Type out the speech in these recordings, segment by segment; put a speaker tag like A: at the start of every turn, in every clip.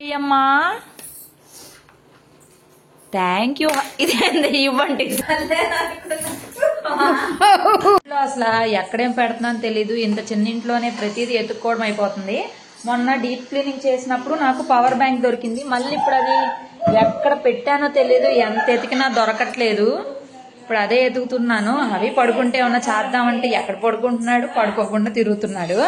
A: అమ్మా thank you. ఇదేంది ఇవ్వండి. అసలు ఎక్కడేం పెడుతున్నాను తెలీదు. ఇంత చిన్న ఇంట్లోనే ప్రతిదీ ఎత్తుక్కోవడం అయిపోతుంది. మొన్న డీప్ క్లీనింగ్ చేసినప్పుడు నాకు పవర్ బ్యాంక్ దొరికింది. మళ్ళీ ఇప్పుడు అది ఎక్కడ పెట్టానో తెలీదు. ఎంత ఎతికినా దొరకట్లేదు. ఇప్పుడు అదే ఎతుకుతున్నాను. అవి పడుకుంటే ఏమన్నా చేద్దామంటే ఎక్కడ పడుకుంటున్నాడు, పడుకోకుండా తిరుగుతున్నాడు.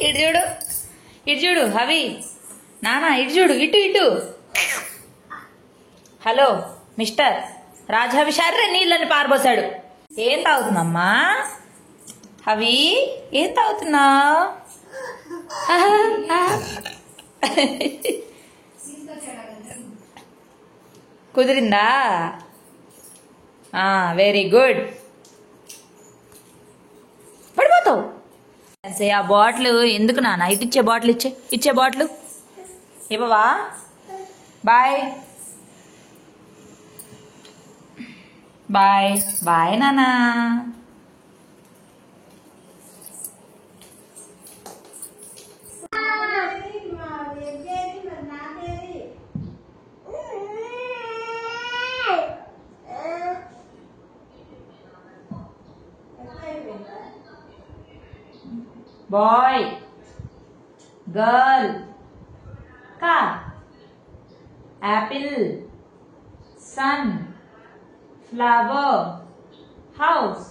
A: ఇటు చూడు, ఇటు చూడు అవి నానా, ఇటు చూడు, ఇటు ఇటు. హలో మిస్టర్ రాజాభిషారే నీళ్ళని పారబోసాడు. ఏం తాగుతుందమ్మా అవి? ఏం తాగుతున్నావు? కుదిరిందా? Very good. పడిపోతావు. ఆ బాటిల్ ఎందుకు నాన్న? ఇటు ఇచ్చే బాటిల్ ఇచ్చే బాటిల్ ఇవ్వవా? బాయ్ బాయ్ బాయ్ నానా. బాయ్ గర్ల్ కా యాపిల్ సన్ ఫ్లవర్ హౌస్.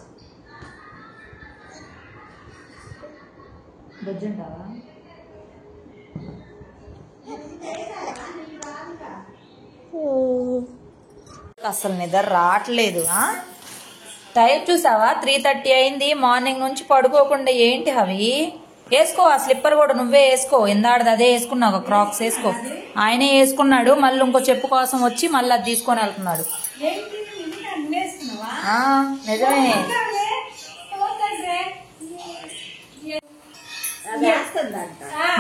A: బజ్జంటావా? అసలు నిద్ర రావట్లేదు. టైం చూసావా? 3:30 అయింది. మార్నింగ్ నుంచి పడుకోకుండా ఏంటి అవి? వేసుకో ఆ స్లిప్పర్ కూడా నువ్వే వేసుకో. ఇందాడది అదే వేసుకున్నావు, క్రాక్స్ వేసుకో. ఆయనే వేసుకున్నాడు. మళ్ళీ ఇంకో చెప్పు కోసం వచ్చి మళ్ళీ అది తీసుకొని వెళ్తున్నాడు. నిజమే.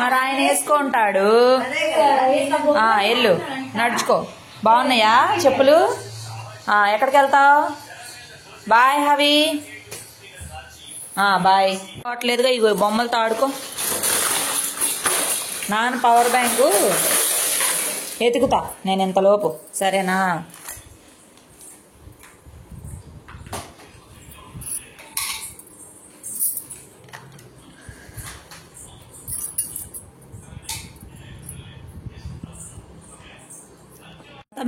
A: మరి ఆయన వేసుకుంటాడు. ఎల్లు నడుచుకో. బాగున్నాయా చెప్పులు? ఎక్కడికి వెళ్తావు? బాయ్ హవి. బాయ్. పోవట్లేదుగా, ఇగో బొమ్మలతో ఆడుకో. నాన్న పవర్ బ్యాంకు ఎతుకుతా నేను ఇంతలోపు, సరేనా?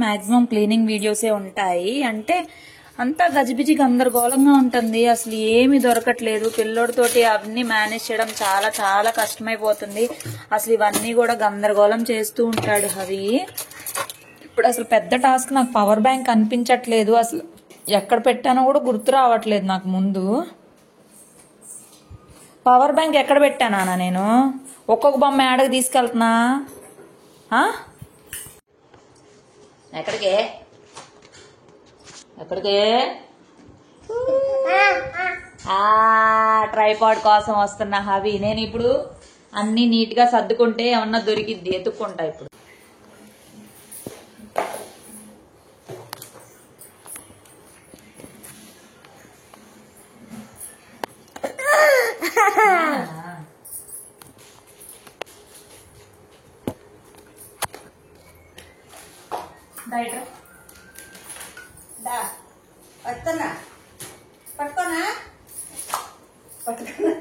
A: మ్యాక్సిమం క్లీనింగ్ వీడియోసే ఉంటాయి. అంటే అంతా గజిబిజి గందరగోళంగా ఉంటుంది. అసలు ఏమి దొరకట్లేదు. పిల్లోడితోటి అవన్నీ మేనేజ్ చేయడం చాలా చాలా కష్టమైపోతుంది. అసలు ఇవన్నీ కూడా గందరగోళం చేస్తూ ఉంటాడు అవి. ఇప్పుడు అసలు పెద్ద టాస్క్ నాకు పవర్ బ్యాంక్ కనిపించట్లేదు. అసలు ఎక్కడ పెట్టానో కూడా గుర్తు రావట్లేదు నాకు. ముందు పవర్ బ్యాంక్ ఎక్కడ పెట్టానా నేను? ఒక్కొక్క బొమ్మ ఏడకి తీసుకెళ్తున్నా? ఎక్కడికే ఎక్కడికే? ట్రైపాడ్ కోసం వస్తున్నా హవి. నేను ఇప్పుడు అన్ని నీట్ గా సర్దుకుంటే ఏమన్నా దొరికిద్ది, ఎత్తుక్కుంటా ఇప్పుడు.
B: పట్టుకోనా పట్టుకోనా పట్టుకోనా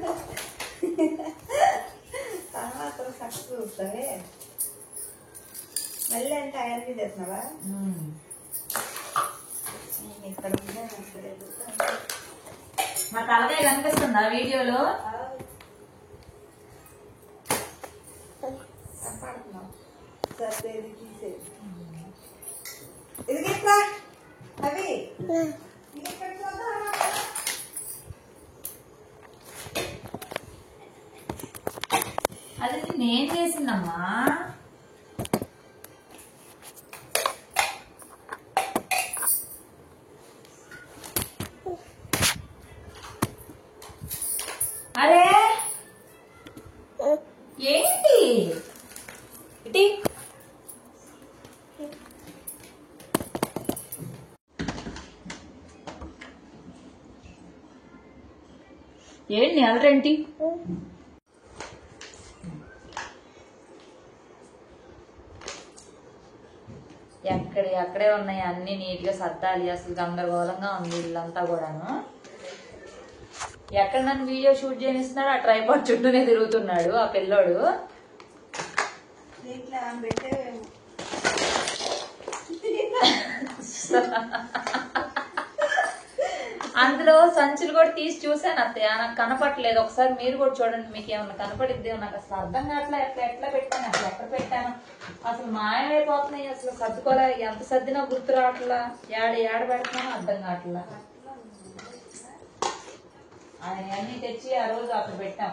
B: చూస్తావే మళ్ళీ అంటే ఆయనకి చేసినావా? ఇక్కడ
A: మా తలకాయ కనిపిస్తుందా వీడియోలో?
B: పడుతున్నావు సరే తీసేది. ఇది గిట్లా అవి
A: అది నేను చేసిందమ్మా. అరే ఏంటి ఇటీ? ఏంటి అలరేంటి? అక్కడే ఉన్నాయి, అన్ని నీట్ గా సర్దాలి. అసలు గందరగోళంగా ఉంది ఇల్లంతా కూడాను. ఎక్కడ నన్ను వీడియో షూట్ చేయనిస్తున్నాడు, ఆ ట్రైపాడ్ చుట్టూనే తిరుగుతున్నాడు ఆ పిల్లోడు.
B: దీంట్లో పెట్టే
A: అందులో సంచులు కూడా తీసి చూసాను అత్తయ్య, నాకు కనపడలేదు. ఒకసారి మీరు కూడా చూడండి, మీకు ఏమన్నా కనపడిద్దేమో. నాకు అసలు అర్థం కావట్లే, ఎట్లా పెట్టాను, అసలు ఎక్కడ పెట్టాను, అసలు మాయమైపోతున్నాయి. అసలు సర్దుకోలే, ఎంత సర్దినా గుర్తు రావట్లా, ఏడ పెడుతున్నానో అర్థం కావట్లా. ఆయన అన్ని తెచ్చి ఆ రోజు అక్కడ పెట్టాం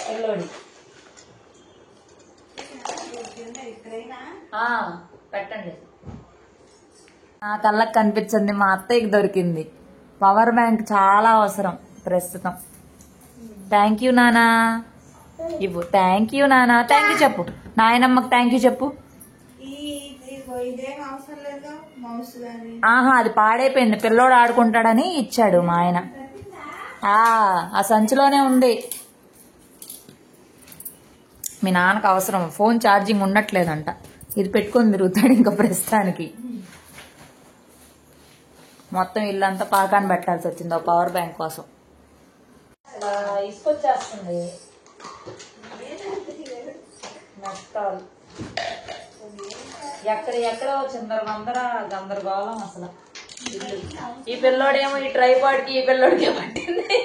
A: పిల్లోడి. పెట్టండి. నా కళ్ళకి కనిపించింది, మా అత్తయ్యకి దొరికింది. పవర్ బ్యాంక్ చాలా అవసరం ప్రస్తుతం. థ్యాంక్ యూ నానా. ఇవ్వు. థ్యాంక్ యూ నానా. థ్యాంక్ యూ చెప్పు, నాయనమ్మకి థ్యాంక్ యూ చెప్పు.
B: ఇదేం అవసరం లేదు మౌస్ గాని.
A: ఆహా, అది పాడైపోయింది, పిల్లోడు ఆడుకుంటాడని ఇచ్చాడు మా ఆయన. ఆ సంచిలోనే ఉంది. మీ నాన్నకు అవసరం, ఫోన్ ఛార్జింగ్ ఉండట్లేదంట, ఇది పెట్టుకొని తిరుగుతాడు ఇంకా ప్రస్తుతానికి. మొత్తం ఇల్లంతా పాకాన్ని పెట్టాల్సి వచ్చింది పవర్ బ్యాంక్ కోసం. ఇసుకొచ్చేస్తుంది. ఎక్కడో గందరగోళం అసలు. ఈ పిల్లోడేమో ఈ ట్రైపాడ్ కి, ఈ పిల్లోడికి పట్టింది.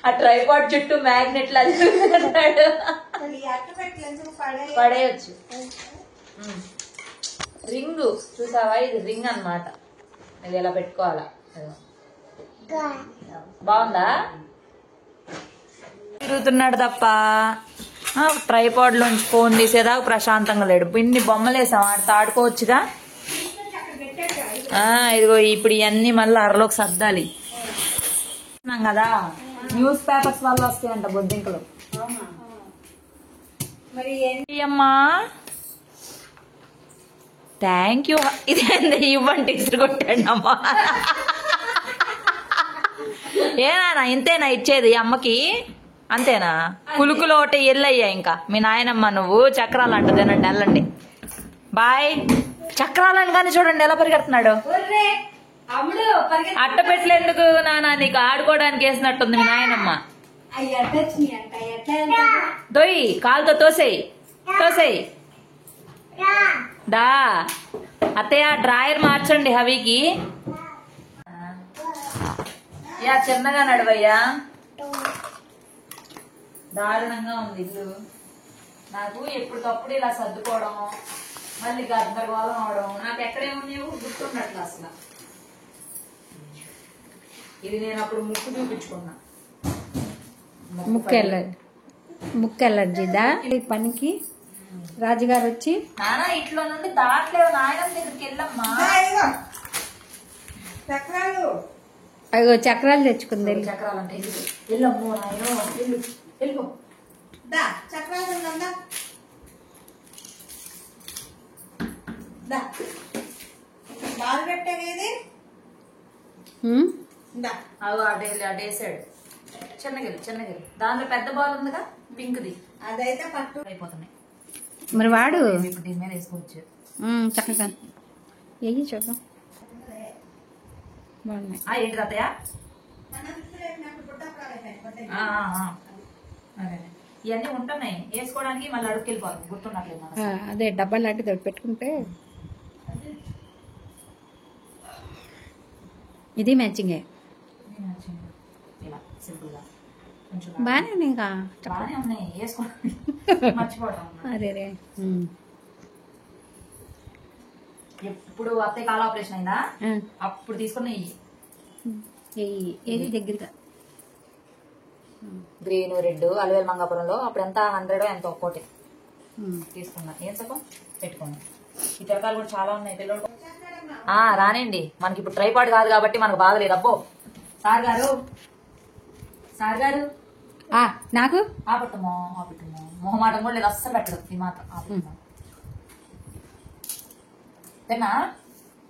A: ఆ ట్రైపాడ్ చుట్టూ మ్యాగ్నెట్ లా తిరుగుతున్నాడు. పడేయచ్చు. రింగ్ చూసావా, ఇది రింగ్ అన్నమాట. ఇది ఇలా పెట్టుకోవాలా. బాగుందా? తిరుగుతున్నాడు తప్ప ట్రైపాడ్ లోంచి ఫోన్ తీసేదాకా ప్రశాంతంగా లేడు. ఇన్ని బొమ్మలు వేసాం, ఆడితో ఆడుకోవచ్చుగా. ఇదిగో ఇప్పుడు ఇవన్నీ మళ్ళీ అరలోకి సర్దాలి కదా. న్యూస్ పేపర్స్ వల్ల వస్తాయంట బొద్దింకలు. మరి ఏంటి అమ్మా? Thank you. ఇదేంది ఇవ్వండి, ఇసురు కొట్టాడు అమ్మా. ఏనా ఇంతేనా ఇచ్చేది అమ్మకి? అంతేనా? కులుకులు ఒకటి ఎల్లయ్యా. ఇంకా మీ నాయనమ్మ నువ్వు చక్రాలు అంట తినండి, వెళ్ళండి. బాయ్. చక్రాలని కానీ చూడండి ఎలా పరిగెడుతున్నాడు. అట్ట పెట్టలేందుకు నానా, నీకు ఆడుకోవడానికి వేసినట్టుంది మీ నాయనమ్మ. దొయ్యి కాలుతో తోసేయి, తోసేయి. దా అత్తయ్య, డ్రాయర్ మార్చండి హవికి. యా చిన్నగా నడవయ్యా. దారుణంగా ఉంది ఇల్లు. నాకు ఎప్పటికప్పుడు ఇలా సర్దుకోవడం, మళ్ళీ గందరగోళం అవడం, నాకు ఎక్కడేమున్నాయో గుర్తుండట్లే అసలు. ఇది నేను అప్పుడు ముక్కు చూపించుకున్నా.
C: ముక్కు ఎలర్జీదా పనికి. రాజుగారు వచ్చి
A: నానా ఇట్లో నుండి దాట్లేవు, నాయన దగ్గరికి వెళ్ళమ్మా.
B: చక్రాలు,
C: అయ్యో చక్రాలు తెచ్చుకుంది.
A: చక్రాలు అంటే వెళ్ళమ్మో నాయన, వెళ్ళు వెళ్ళిపో.
B: చక్రాలు బాల్ పెట్టేది.
A: అవు అడేసాడు. చిన్నగిరి దాంట్లో పెద్ద బాల్ ఉందిగా పింక్ది,
B: అదైతే పట్టు
A: అయిపోతున్నాయి.
C: మరి వాడు
A: ఇప్పుడు దీని మీద వేసుకోవచ్చు.
C: చక్కగా వెయ్యి చూద్దాం. బాగున్నాయి.
A: ఏంటి తాతయ్య? ఇవన్నీ ఉంటున్నాయి వేసుకోవడానికి, మళ్ళీ అడుగుకెళ్ళిపోవాలి, గుర్తుండట్లేదు.
C: అదే డబ్బా లాంటి తోటి పెట్టుకుంటే ఇది మ్యాచింగే. బాగానే ఉన్నాయి. ఇంకా
A: బాగానే ఉన్నాయి వేసుకోవడానికి, మర్చిపోవడం.
C: అరే
A: ఎప్పుడు అత్తయ్య కాల ఆపరేషన్ అయిందా అప్పుడు తీసుకున్న
C: ఏది దగ్గరగా
A: గ్రీన్ రెడ్ అలవేలు మంగాపురంలో అప్పుడు ఎంత 100 ఎంత ఒక్కోటి తీసుకున్నా. ఏం సగం పెట్టుకోండి. ఈ తిరకాలు కూడా చాలా ఉన్నాయి పిల్లలు. రానండి, మనకి ఇప్పుడు ట్రైపాడ్ కాదు కాబట్టి మనకు బాగలేదు. అబ్బో సార్ గారు, సార్ గారు
C: నాకు
A: ఆపట్టమో మొహమాటం కూడా లేదు అస్సలు పెట్టడు. ఈ మాత్రం ఆపట్టమో తిన్నా.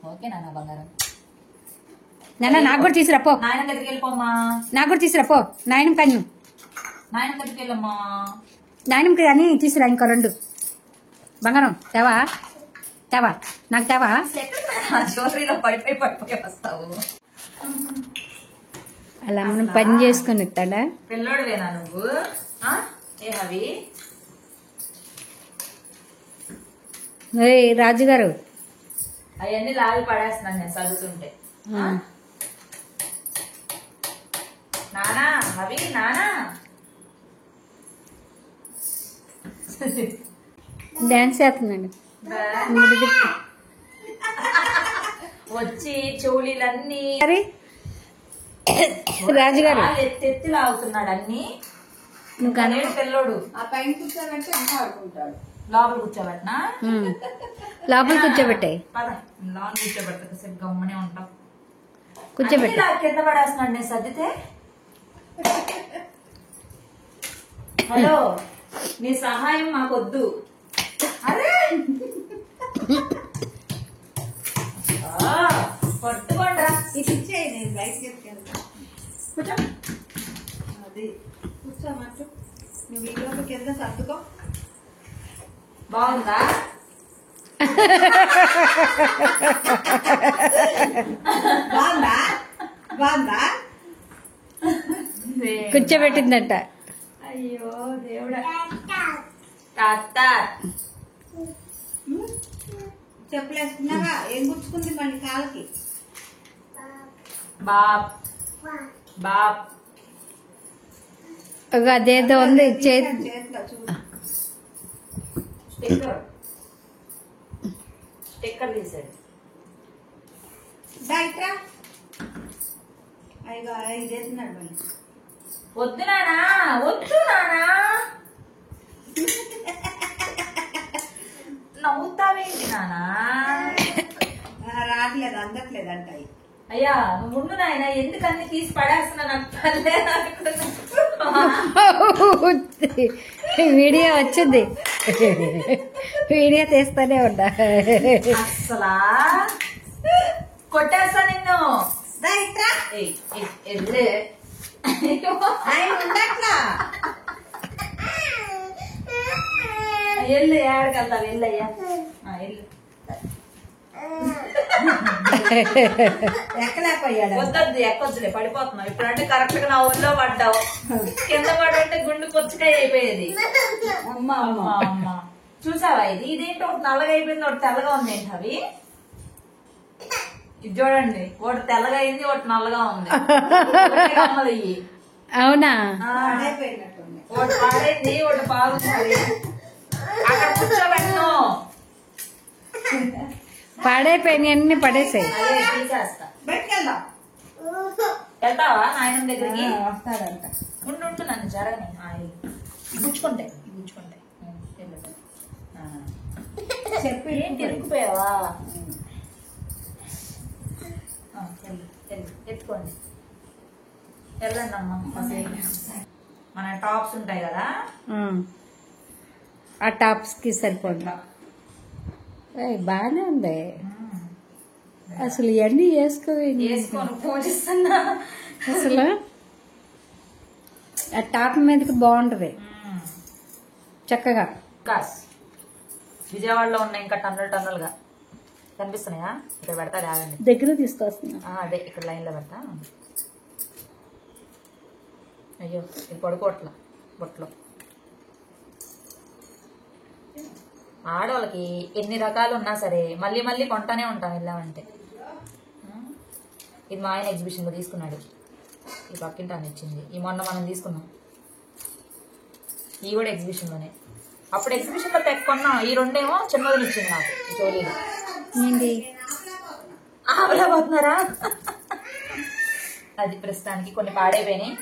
A: ఓకే నాన్న బంగారం.
C: నాన్న నాకు కూడా తీసుకురాపో.
A: నాయన దగ్గరికి వెళ్ళిపోమ్మా.
C: నాకు కూడా తీసుకురాపో. నాయనం కన్ను
A: నాయన దగ్గరికి వెళ్ళమ్మా.
C: నాయనంకి అని తీసుకురా. ఇంకా 2 బంగారం తేవా నాకు తేవా.
A: జ్యువెలరీలో పడిపోయి వస్తావు.
C: అలా మనం పని చేసుకుని ఇస్తాడా?
A: పిల్లోడివేనా నువ్వు? ఏ అవి
C: రాజుగారు
A: అవన్నీ లాగి పడేస్తున్నాను నేను చదువుతుంటే. నానా అవి నానా
C: డాన్స్ చేస్తున్నాడు.
A: వచ్చి చెవులీలన్నీ
C: రాజుగారు
A: ఎత్తి లాగుతున్నాడు అన్ని.
C: నువ్వు కనబడి
A: పిల్లోడు
B: ఆ పైన కూర్చోబెట్టి అమ్మ ఆడుకుంటాడు.
A: లోపల కూర్చోబెట్టినా
C: లోపల కూర్చోబెట్టాయి.
A: పద లోపల కూర్చోబెట్టక సేపు గమ్మనే ఉంటాం.
C: కూర్చోబెట్ట
A: కింద పడేస్తున్నాడు నేను సర్దితే. హలో నీ సహాయం మాకొద్దు. అరే పట్టుకోండి.
B: ఇది ఇచ్చేయి, నేను బయటకి ఎత్తుకెళ్తాను.
A: కూర్చో.
B: అది కూర్చోమంటూ నువ్వు ఈ లోపు కింద సర్దుకో.
A: బాగుందా?
B: బాగుందా? బాగుందా?
C: కూర్చోబెట్టిందంట.
A: అయ్యో దేవుడా. తాత
B: చెప్పులేసుకున్నావా? ఏం గుచ్చుకుంది మళ్ళీ కాళ్ళకి?
A: బాప్ బాప్
C: అదేదో ఉంది చేతి.
B: చేతిలో చూడు.
A: స్టిక్కర్ తీసాడు.
B: డాక్టరా అయ్యో ఇది వేస్తున్నాడు మళ్ళీ.
A: వద్దు నానా వద్దు నానా. నవ్వుతావేంటి నానా?
B: రావట్లేదు, అందట్లేదు అంటాయి.
A: అయ్యా నువ్వు ఉండు నాయన, ఎందుకన్నీ తీసి పడేస్తున్నా నాకు తల్లే
C: వీడియో వచ్చింది, వీడియో తీస్తానే ఉన్నా.
A: అసలా కొట్టేస్తా నిన్ను.
B: డాక్టరా
A: ఎల్లే
B: ఆయన ఉండట్లా.
A: ఎల్లు ఏడకెళ్తావు ఎల్లయ్యా ఎల్లు.
B: ఎక్కలేకపోయాడు.
A: వద్దొద్దు ఎక్కొద్దులే, పడిపోతున్నావు. ఇప్పుడంటే కరెక్ట్ గా నా ఊళ్ళో పడ్డావు. కింద పడంటే గుండు పుచ్చకాయ అయిపోయేది.
B: అమ్మా అమ్మా
A: అమ్మా చూసావా ఇది? ఇదేంటి ఒకటి నల్లగా అయిపోయింది, ఒకటి తెల్లగా ఉంది. ఏంటి అవి? ఇది చూడండి, ఒకటి తెల్లగా అయింది, ఒకటి నల్లగా ఉంది. అమ్మది ఇవి.
C: అవునా?
B: అయిపోయినట్టుంది.
A: ఒకటి పాడైంది, ఒకటి బాగుంది. అక్కడ కూర్చోబెట్టు.
C: పాడైపోయినాయి అన్ని పడేసాయి.
A: అదే తీసేస్తా.
B: బయటకెళ్దాం.
A: వెళ్తావా నాయన దగ్గరికి?
B: వస్తాడంట.
A: ఉండు నన్ను జరగని గుచ్చుకుంటాయి.
B: చెప్పి
A: ఏంటి ఎత్తుకుపోయావా? ఎత్తుకోండి, వెళ్ళండి అమ్మ. మన టాప్స్ ఉంటాయి కదా,
C: ఆ టాప్స్ కి సరిపోద్దా? బానే ఉంది అసలు. ఇవన్నీ
A: వేసుకొని పూజిస్తున్నా.
C: అసలు ఆ టాప్ మీదకి బాగుంటది చక్కగా.
A: కాస్ విజయవాడలో ఉన్నాయి ఇంకా టన్నులుగా కనిపిస్తున్నాయా? ఇక్కడ పెడతా రాగండి,
C: దగ్గర తీసుకొస్తున్నా.
A: అదే ఇక్కడ లైన్ లో పెడతా. అయ్యో ఇది పడుకోవట్లా బొట్లో. ఆడవాళ్ళకి ఎన్ని రకాలు ఉన్నా సరే మళ్ళీ మళ్ళీ కొంటానే ఉంటాం వెళ్ళామంటే. ఇది మా ఆయన ఎగ్జిబిషన్ లో తీసుకున్నాడు. ఈ పక్కింటి అని ఇచ్చింది. ఈ మొన్న మనం తీసుకున్నాం. ఈ కూడా ఎగ్జిబిషన్ లోనే. అప్పుడు ఎగ్జిబిషన్ లో కొన్నాం. ఈ రెండేమో చిన్నదిని ఇచ్చింది నాకు జోలీలు.
C: ఏంటి
A: ఆవలేకపోతున్నారా? అది ప్రస్తుతానికి కొన్ని పాడైపోయినాయి,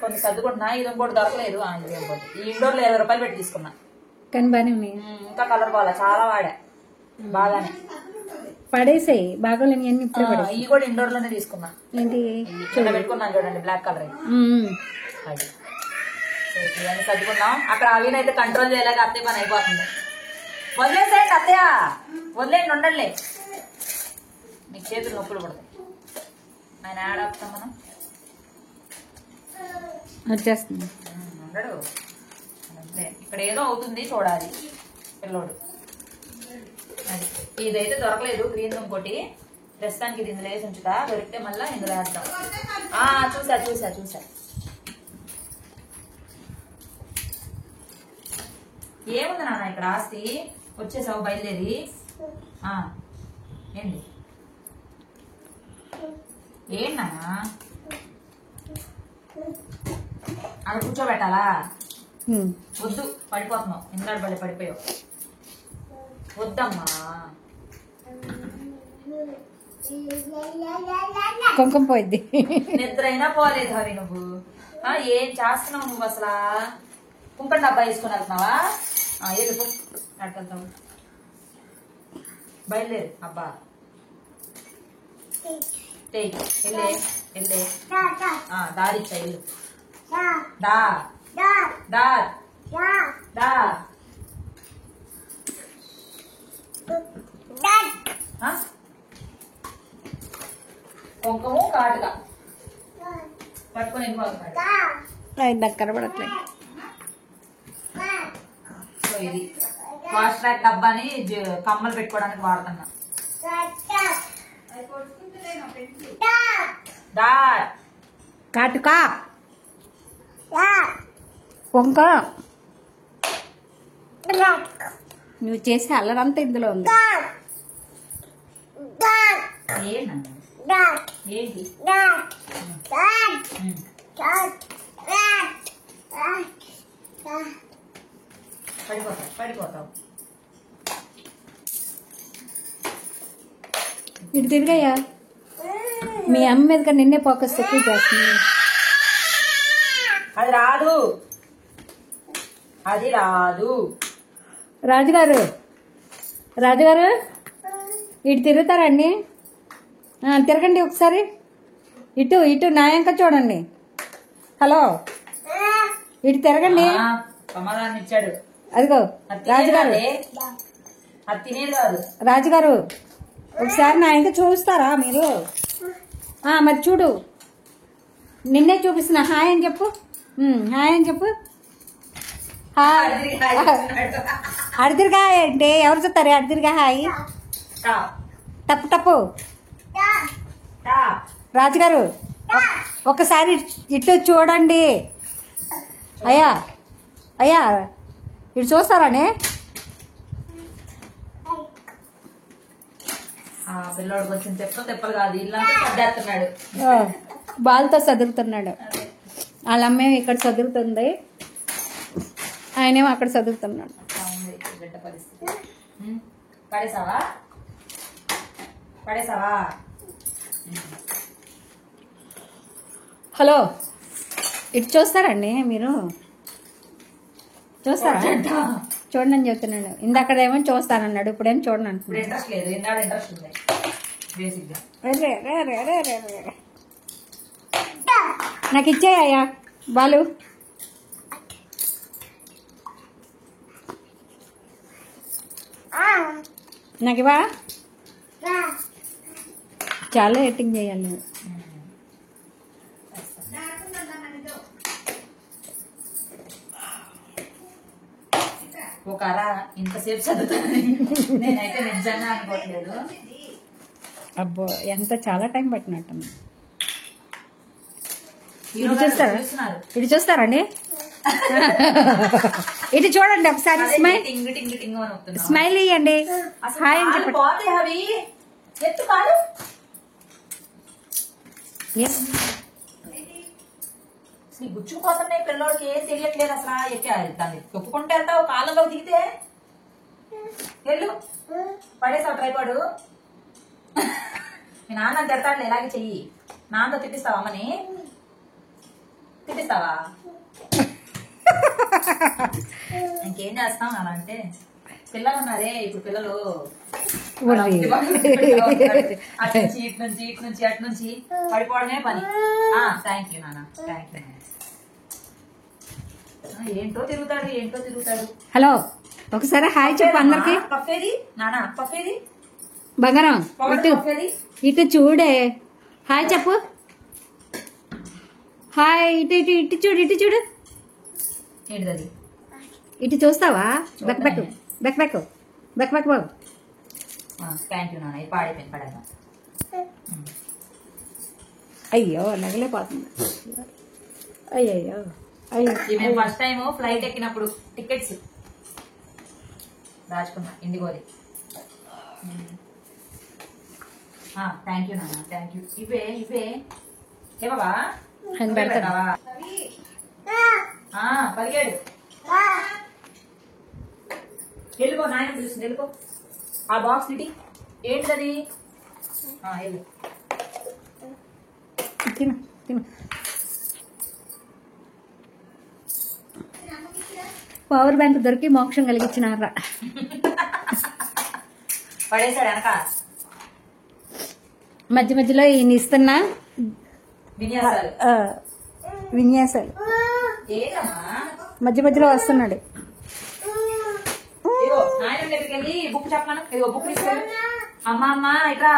A: కొన్ని సర్దుకుంటున్నా. ఇది ఇంకోటి దొరకలేదు. ఇది ఇంకోటి ఈ ఇండోర్ లో 20 రూపాయలు పెట్టి తీసుకున్నా.
C: కానీ బానే ఉన్నాయి.
A: ఇంకా కలర్ బాగా చాలా వాడా బాగానే.
C: పడేసాయి బాగోలేని అన్ని ఇప్పుడు పడేసాయి.
A: ఇవి కూడా ఇండోర్ లోనే తీసుకున్నా.
C: ఏంటి
A: కింద పెట్టుకున్నాను చూడండి, బ్లాక్ కలర్. అది ఇవన్నీ సర్దుకున్నాం. అక్కడ అవిని అయితే కంట్రోల్ చేయలేక అత్తయ్య పని అయిపోతుంది. వదిలేసేయండి అత్తయ్య, వదిలేయండి, ఉండండి. మీకు చేతులు నొప్పులు పడతాయి. ఆయన యాడ్ ఆపుతాం మనం.
C: వచ్చేస్తుంది.
A: ఉండడు అంతే. ఇక్కడ ఏదో అవుతుంది చూడాలి పిల్లోడు. అది ఇదైతే దొరకలేదు గ్రీన్ ఇంకోటి, ప్రస్తుతానికి ఇది ఇందులో వేసి ఉంచుతా, దొరికితే మళ్ళీ ఇందులో వేద్దాం. చూసా చూసా చూసా. ఏముంది నాన్న ఇక్కడ ఆస్తి, వచ్చేసావు బయలుదేరి. ఏంటి ఏంటి నాన్న అక్కడ కూర్చోబెట్టాలా? వద్దు, పడిపోతున్నావు, ఇందాడు పడిపోయావు, వద్దమ్మా.
C: కుంకుమ పోయింది.
A: నిద్ర అయినా పోలేదు హరి నువ్వు. ఏం చేస్తున్నావు నువ్వు అసలు? కుంకం డబ్బా వేసుకుని వెళ్తున్నావా? వెళ్ళిపో, అడుగుతావు, బయలుదేరు. అబ్బా వెళ్ళే వెళ్ళే, దారిచ్చా ఇల్లు. దా దా దా కుంకము కాటుగా పట్టుకొని వెళ్ళిపోతాడు.
C: నాకు కనబడట్లేదు.
A: సో ఇది ఫాస్ట్ ట్రాక్ డబ్బాని కమ్మలు పెట్టుకోవడానికి వాడుతున్నా.
C: కాటుకా వంక నువ్వు చేసే అల్లరంతా ఇందులో ఉంది.
A: ఏంటి పడిపోతావు.
C: ఇటు తిరిగయ్యా, మీ అమ్మ మీద నిన్నే ఫోకస్ ఎక్కువ చేస్తుంది.
A: అది రాదు, అది రాదు.
C: రాజుగారు రాజుగారు ఇటు తిరుగుతారండి, తిరగండి ఒకసారి. ఇటు ఇటు నాయంక చూడండి. హలో, ఇటు తిరగండి.
A: సమాధానం ఇచ్చాడు.
C: అదిగో రాజుగారు,
A: అది తినేది కాదు.
C: రాజుగారు ఒకసారి నా ఇంకా చూస్తారా మీరు? మరి చూడు, నిన్నే చూపిస్తున్నా. హాయ్ అని చెప్పు, హాయ్ అని చెప్పు. అడిదిరిగా అంటే ఎవరు చూస్తారు? అడిదిరిగా హాయ్. తప్పు తప్పు. రాజుగారు ఒకసారి ఇటు చూడండి. అయ్యా అయ్యా ఇటు చూస్తారానే?
A: పిల్లోడికి వచ్చిన తెప్పలు కాదు, ఇల్లు సర్దేస్తున్నాడు,
C: బాల్తో చదువుతున్నాడు. వాళ్ళ అమ్మే ఇక్కడ చదువుతుంది, ఆయనేమో అక్కడ చదువుతున్నాడు.
A: బిడ్డ పరిస్థితి. పడేసావా పడేసావా?
C: హలో, ఇటు చూస్తారండి మీరు? చూస్తారా? చూడండి అని చెప్తున్నాడు. ఇందాకడేమో చూస్తానన్నాడు, ఇప్పుడేమో చూడండి అంటున్నాడు.
A: ఇంట్రెస్ట్ లేదు, ఇంట్రెస్ట్ ఉంది బేసిక్ గా.
C: నాకు ఇచ్చేయ్యా బాలు. నాకు ఇవా చాలా ఎడిటింగ్ చేయాలి.
A: ఒక అర ఇంతసేపు చదువుతాను నేనైతే నిజంగా అనుకోవట్లేదు.
C: అబ్బో, ఎంత చాలా టైం పట్టినట్టుంది. ఇటు చూస్తారా? ఇటు చూస్తారండి? ఇటు చూడండి ఒకసారి. స్మైల్ స్మైల్ ఇవ్వండి. హాయ్ అని చెప్పండి.
A: ఎత్తు కాదు, గుచ్చుకుపోతున్నాయి పిల్లోడికి, ఏం తెలియట్లేదు అసలు. దాన్ని తొక్కుకుంటే వెళ్తావు, కాలంలో దిగితే వెళ్ళు. పడేసావు ట్రైపాడు. మీ నాన్న తిడతాడు, ఇలాగే చెయ్యి. నాన్నతో తిట్టిస్తావా? అమ్మని తిట్టిస్తావా? ఇంకేం చేస్తాం నాన్న అంటే, పిల్లలు ఉన్నారే ఇప్పుడు, పిల్లలు అటు నుంచి ఇటు నుంచి ఇటు నుంచి అటు నుంచి పడిపోవడమే పని. థ్యాంక్ యూ నాన్న, థ్యాంక్ యూ. ఏంటో తిరుగుతాడు, ఏంటో తిరుగుతాడు.
C: హలో, ఒకసారి హాయ్ చెప్పు అందరికి.
A: పప్పేది నాన్న, పప్పేది
C: బంగారం. ఇటు ఇటు చూడే, హాయ్ చెప్పు. హాయ్. ఇటు ఇటు ఇటు చూడు, ఇటు చూడు.
A: ఏంటిది?
C: ఇటు చూస్తావా? బెక్ బెక్ బెక్ బెక్ బెక్ బెక్ బాబు.
A: థ్యాంక్ యూ నాన్న. ఇది పాడైపోయింది, పడేద్దాం.
C: అయ్యో నగలేపోతుంది. అయ్యయ్యో అయ్యో.
A: మేము ఫస్ట్ టైం ఫ్లైట్ ఎక్కినప్పుడు టికెట్స్ దాచుకున్నా, ఇండిగోది. థ్యాంక్ యూ నాన్న, థ్యాంక్ యూ. ఇవే ఏ బాబా
C: అని పెడతావా?
A: పరిగాడు. వెళ్ళిపో, నాయన పిలుస్తుంది, వెళ్ళిపో. ఆ బాక్స్ ఇటీ. ఏంటది? వెళ్ళు.
C: తిను తిను. పవర్ బ్యాంక్ దొరికి మోక్షం కలిగించినారా?
A: పడేశాడు వెనక.
C: మధ్య మధ్యలో ఈయన ఇస్తున్నా
A: విన్యాసాలు.
C: విన్యాసాలు
A: ఏదమ్మా?
C: మధ్య మధ్యలో వస్తున్నాడు.
A: ఇదిగో నాయన దగ్గరికి వెళ్ళి బుక్ చెప్పమను. ఇదిగో బుక్ తీసుకెళ్ళు. అమ్మ ఇట్రా.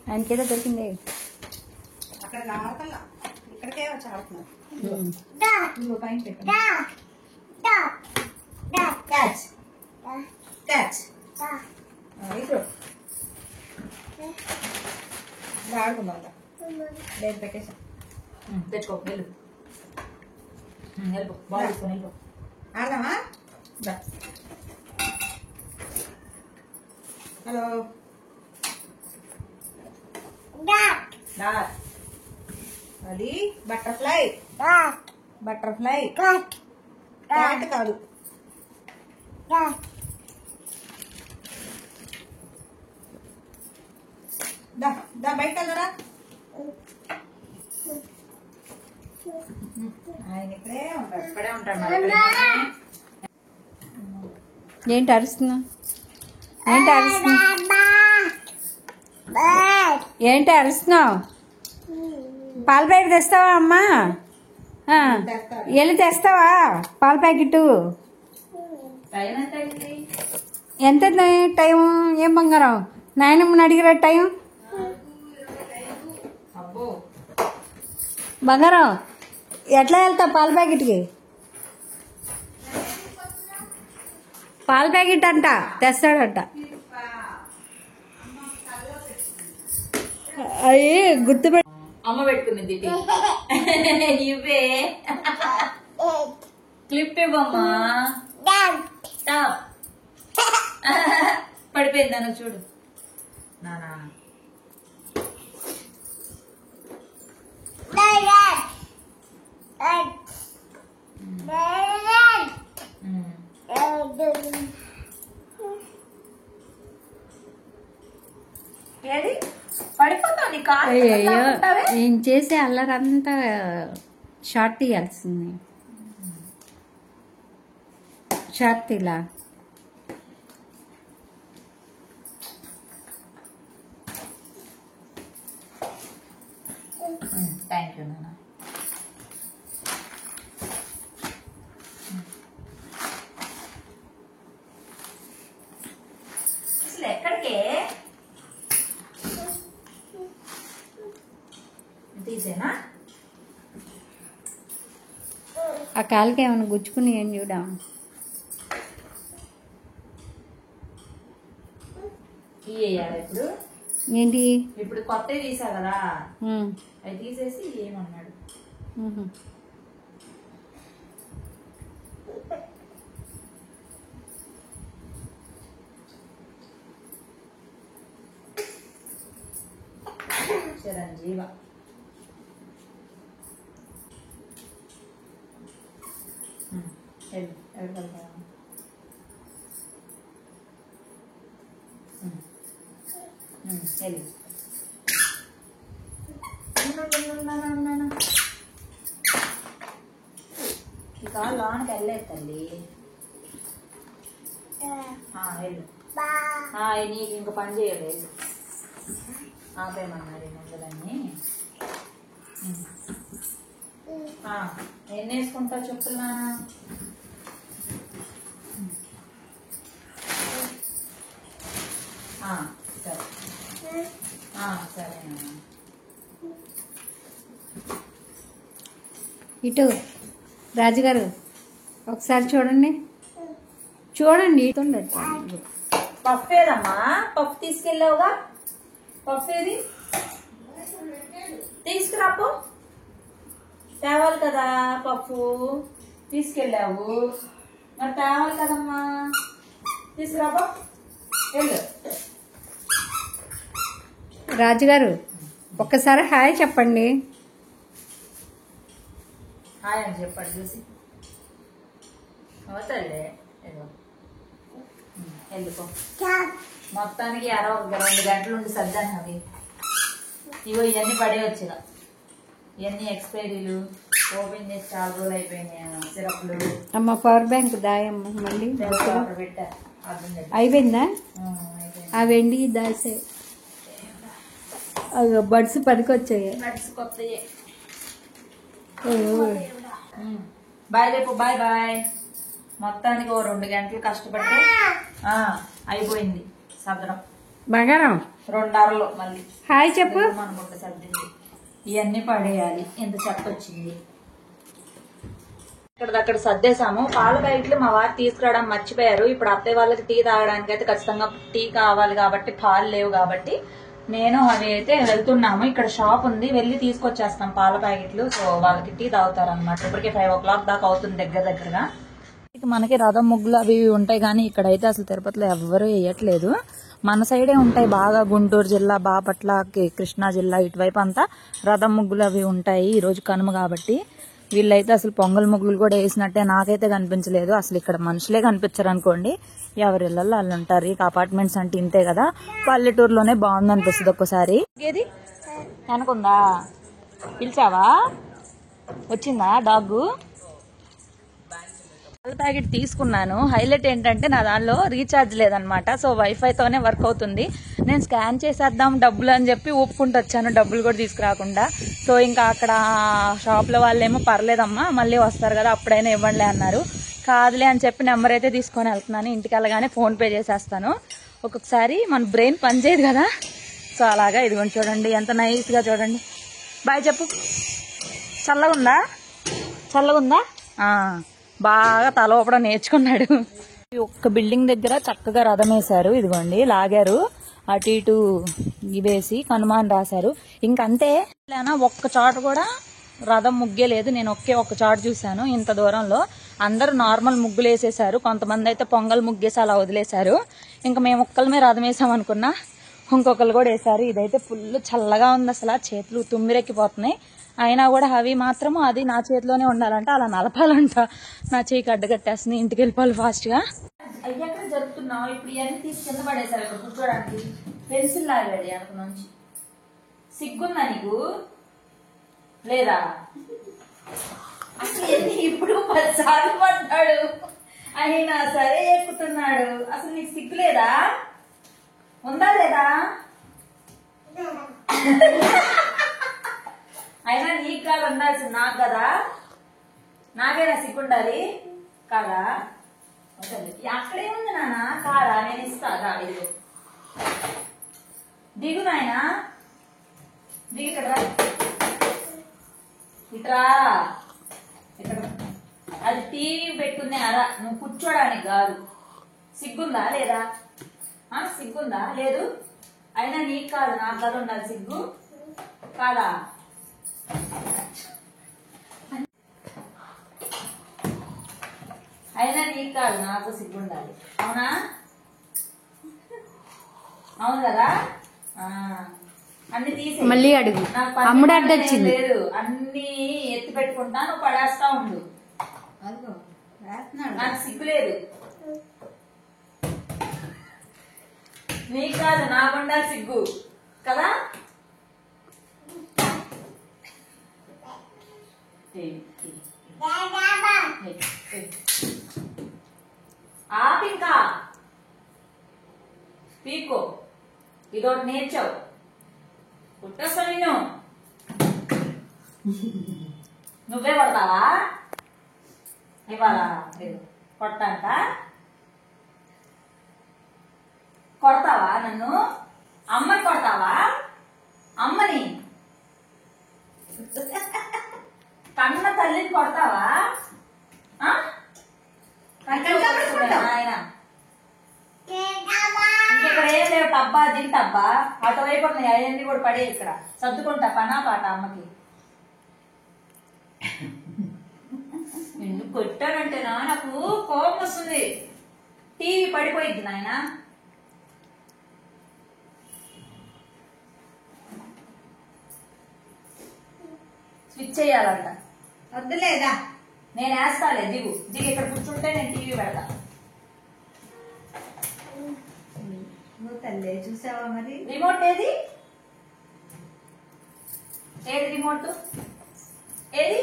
C: ఆయనకేదో దొరికింది.
B: అక్కడ ఆడతల్లా, ఇక్కడికే వచ్చి ఆడుతున్నారు. ఇదిగో పైన పెట్టండి. Catch catch. ఇటు ఆడుకుందాం. లేదు పెట్టేసా.
A: తెచ్చుకో, వెళ్ళు. వెళ్ళిపో, బాల్ తీసుకొని వెళ్ళిపో.
B: ఆడదామా? హలో అది బటర్ఫ్లై. బటర్ఫ్లై క్యాట్ కాదు. బయట వెళ్ళరా. ఆయన ఇక్కడే ఉంటాడు.
A: ఇక్కడే ఉంటాడు మరి.
C: ఏంటి అరుస్తున్నా? ఏంటి అరుస్తున్నావు? పాల ప్యాకెట్ తెస్తావా అమ్మా? వెళ్ళి తెస్తావా పాల ప్యాకెట్?
A: టైం ఎంత అయింది?
C: ఎంత టైం? ఏం బంగారం? నాయనమ్మని అడిగిరా టైం.
A: అబ్బో,
C: బంగారం ఎట్లా వెళ్తావు పాల ప్యాకెట్కి? పాల ప్యాకెట్ అంట తెస్తాడంట. అవి గుర్తుపెట్టి
A: అమ్మ పెట్టుకునేది. ఇవే క్లిప్ ఇవ్వమ్మా. టాప్ పడిపోయింది నాన్న, చూడు నానా. ఏది పడిపోతావు? నీ కాలు
C: అయ్యో నేను చేసే అల్లరంతా షార్ట్ తీయాల్సింది. షార్ట్ ఇలా
A: థ్యాంక్ యూ నాన్న. అసలు ఎక్కడికే తీసేనా?
C: ఆ కాలుకి ఏమైనా గుచ్చుకుని ఏం చూడా.
A: ఇయ్యాలి ఇప్పుడు.
C: ఏంటి
A: ఇప్పుడు కొత్త తీసా కదా, అవి తీసేసి ఏమన్నాడు. చిరంజీవ ఇక లోనకి వెళ్ళలేదు తల్లి. వెళ్ళు. నీకు ఇంక పని చేయలేదు. ఆపేమన్నారు మందులన్నీ. ఎన్ని వేసుకుంటావు చెప్పులు నాన్న? సరే సరేనా.
C: ఇటు రాజుగారు ఒకసారి చూడండి చూడండి.
A: పప్పు ఏదమ్మా? పప్పు తీసుకెళ్ళావుగా, పప్పు ఏది? తీసుకురాపో, తేవాలి కదా పప్పు. తీసుకెళ్ళావు మరి తేవాలి కదమ్మా, తీసుకురాపో వెళ్ళు.
C: రాజుగారు ఒక్కసారి హాయ్ చెప్పండి.
A: హాయ్ అని చెప్పాడు చూసి తల్లి. వెళ్ళిపో. మొత్తానికి 2 గంటలు ఉండి సర్దాను అవి. ఇగో ఇవన్నీ పడేయొచ్చు, ఇవన్నీ ఎక్స్పైరీలు ఓపెన్ చేసి చాలా రోజులు అయిపోయినాయి. సిరప్లు
C: అమ్మ పవర్ బ్యాంక్ దాయమ్మ మళ్ళీ
A: పెట్టా.
C: అయిపోయిందా? ఆ వెండి దాసే బడ్స్ పనికొచ్చాయి.
A: కొత్తయే. బాయ్ రేపు, బాయ్ బాయ్. మొత్తానికి 2 గంటలు కష్టపడితే అయిపోయింది సర్దడం.
C: బంగారం
A: 2 అవర్లు మళ్ళీ
C: హాయ్ చెప్పు.
A: మన బుట్ట సర్దింది. ఇవన్నీ పడేయాలి. ఎంత చెత్త వచ్చింది. ఇక్కడదక్కడ సర్దేశాము. పాల ప్యాకెట్లు మా వారు తీసుకురావడం మర్చిపోయారు. ఇప్పుడు అత్తయ్య వాళ్ళకి టీ తాగడానికి అయితే ఖచ్చితంగా టీ కావాలి కాబట్టి, పాలు లేవు కాబట్టి నేను అవి అయితే వెళ్తున్నాము. ఇక్కడ షాప్ ఉంది, వెళ్ళి తీసుకొచ్చేస్తాం పాల ప్యాకెట్లు. సో వాళ్ళకి టీ తాగుతారు అనమాట. ఇప్పటికే 5 o'clock దాకా అవుతుంది దగ్గరగా. మనకి రథం ముగ్గులు అవి ఉంటాయి కానీ ఇక్కడైతే అసలు తిరుపతిలో ఎవ్వరూ వేయట్లేదు. మన సైడే ఉంటాయి బాగా. గుంటూరు జిల్లా, బాపట్ల, కృష్ణా జిల్లా ఇటువైపు అంతా రథం ముగ్గులు అవి ఉంటాయి. ఈ రోజు కనుమ కాబట్టి వీళ్ళైతే అసలు పొంగల్ ముగ్గులు కూడా వేసినట్టే నాకైతే కనిపించలేదు. అసలు ఇక్కడ మనుషులే కనిపించరు అనుకోండి. ఎవరి ఇళ్లలో వాళ్ళు ఉంటారు. ఇక అపార్ట్మెంట్స్ అంటే ఇంతే కదా. పల్లెటూరులోనే బాగుంది అనిపిస్తుంది ఒక్కసారి. ఏది అనుకుందా? పిలిచావా? వచ్చిందా డాగ్? పాల ప్యాకెట్ తీసుకున్నాను. హైలైట్ ఏంటంటే నా దానిలో రీఛార్జ్ లేదనమాట. సో వైఫైతోనే వర్క్ అవుతుంది. నేను స్కాన్ చేసేద్దాం డబ్బులు అని చెప్పి ఒప్పుకుంటూ వచ్చాను, డబ్బులు కూడా తీసుకురాకుండా. సో ఇంకా అక్కడ షాప్లో వాళ్ళేమో పర్లేదమ్మా మళ్ళీ వస్తారు కదా అప్పుడైనా ఇవ్వండి అన్నారు. కాదులే అని చెప్పి నెంబర్ అయితే తీసుకొని వెళ్తున్నాను. ఇంటికి వెళ్ళగానే ఫోన్ పే చేసేస్తాను. ఒక్కొక్కసారి మన బ్రెయిన్ పనిచేయదు కదా. సో అలాగా ఇదిగోండి చూడండి ఎంత నైస్గా చూడండి. బాయ్ చెప్పు. చల్లగా ఉందా? చల్లగా ఉందా? బాగా తల ఊపడం నేర్చుకున్నాడు. ఒక్క బిల్డింగ్ దగ్గర చక్కగా రథం వేశారు. ఇదిగోండి లాగారు, అటు ఇటు ఇవేసి కనుమాన్ రాశారు. ఇంకంతే. ఒక్క చోట కూడా రథం ముగ్గే లేదు. నేను ఒక్క చోట చూశాను ఇంత దూరంలో. అందరూ నార్మల్ ముగ్గులు వేసేసారు. కొంతమంది అయితే పొంగల్ ముగ్గేసి అలా వదిలేశారు. ఇంకా మేము ఒక్కలమే రథం వేసాం అనుకున్నా, ఇంకొకరు కూడా వేశారు. ఇదైతే ఫుల్ చల్లగా ఉంది. అసలు చేతులు తుమ్మిరెక్కిపోతున్నాయి. అయినా కూడా అవి మాత్రం అది నా చేతిలోనే ఉండాలంట, అలా నలపాలంట. నా చేయికి అడ్డగట్టేస్తుంది. ఇంటికి వెళ్ళిపోవాలి ఫాస్ట్ గా. అయ్యాక జరుపుతున్నావు. ఇప్పుడు ఇవన్నీ తీసి కింద పడేశారు ఇక్కడ కూర్చోడానికి. పెన్సిల్ లాగాడు వెనక నుంచి. సిగ్గుందా నీకు? లేదా? అసలు ఇప్పుడు 10 సార్లు పడ్డాడు అయినా సరే ఎక్కుతున్నాడు. అసలు నీకు సిగ్గు లేదా? ఉందా లేదా? అయినా నీకు కాదు ఉండాల్సింది, నాకు కదా. నాకేనా సిగ్గుండాలి కాదా? అక్కడే ఉంది నాన్న. కాదా? నేను ఇస్తా. ఇదిగో దిగు నాయనా, దిగు. ఇక్కడ ఇట్రా. ఇక్కడ అది టీవీ పెట్టుకునే అలా, నువ్వు కూర్చోడానికి కాదు. సిగ్గుందా లేదా? సిగ్గుందా? లేదు. అయినా నీకు కాదు నాకు కదా ఉండాలి సిగ్గు కాదా? అయినా నీకు కాదు నాకు సిగ్గుండాలి. అవునా? అవును కదా. అన్ని తీసి
C: మళ్ళీ అడుగు. అమ్ముడు అడ్డొచ్చింది.
A: లేదు, అన్ని ఎత్తి పెట్టుకుంటా, నువ్వు పడేస్తా ఉండు. నాకు సిగ్గు లేదు. నీకు కాదు నాకుండా సిగ్గు కదా. ఆపింకా పీకో. ఇదొకటి నేర్చావు. కుట్టేస్తా నేను. నువ్వే కొడతావా ఇవాళ? కొట్టాక కొడతావా? నన్ను అమ్మని కొడతావా? అమ్మని కన్న తల్లిని కొడతావా? ఆ? ఆయన ఇక్కడ ఏం లేవు, టబ్బా దిగి టబ్బా అటువైపు ఉన్నాయి, అవన్నీ కూడా పడే ఇక్కడ సర్దుకుంటా పనా పాట అమ్మకి. ఎందుకు కొట్టానంటేనా నాకు కోపం వస్తుంది, టీవీ పడిపోయింది నాయన. స్విచ్ చేయాలంట.
B: వద్దులేదా
A: నేను వేస్తాలే, దిగు దిగు, ఇక్కడ కూర్చుంటే నేను టీవీ పెడతా.
B: నువ్వు తల్లి చూసావా మరి?
A: రిమోట్ ఏది? ఏది రిమోట్? ఏది?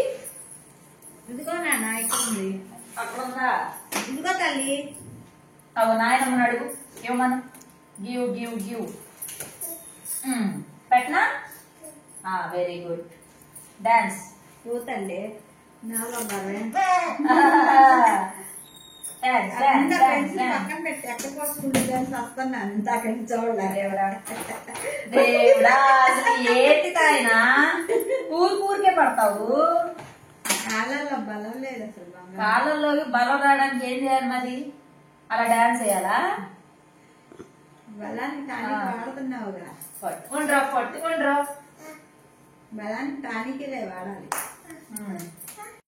B: ఇదిగో నాన్న ఇక్కడ ఉంది.
A: అక్కడ ఉందా?
B: ఇదిగో తల్లి.
A: అవు నాయనమ్మని అడుగు, ఇవ్వమను. Give give give. పెట్టనా? Very good. డాన్స్.
B: నువ్వు తల్లి నా బంగారమే.
A: డాన్స్
B: అంతా
A: డాన్స్
B: పెన్సిల్
A: డాన్స్.
B: పక్కన పెట్టి ఎక్కడి కోసం డాన్స్ వస్తున్నాను ఇందాక చూడలేదు.
A: దేవుడా అసలు ఏంటి తాయినా ఊరికే పడతావు?
B: కాళ్ళలో బలం లేదు అసలు బంగారం.
A: కాళ్ళల్లోకి బలం రావడానికి ఏం చేయాలి మరి? అలా డాన్స్ చేయాలా?
B: బలాన్ని టానిక్ వాడుతున్నావుగా.
A: పట్టుకుండ్రా పట్టుకుండ్రా.
B: బలాన్ని టానిక్లే వాడాలి.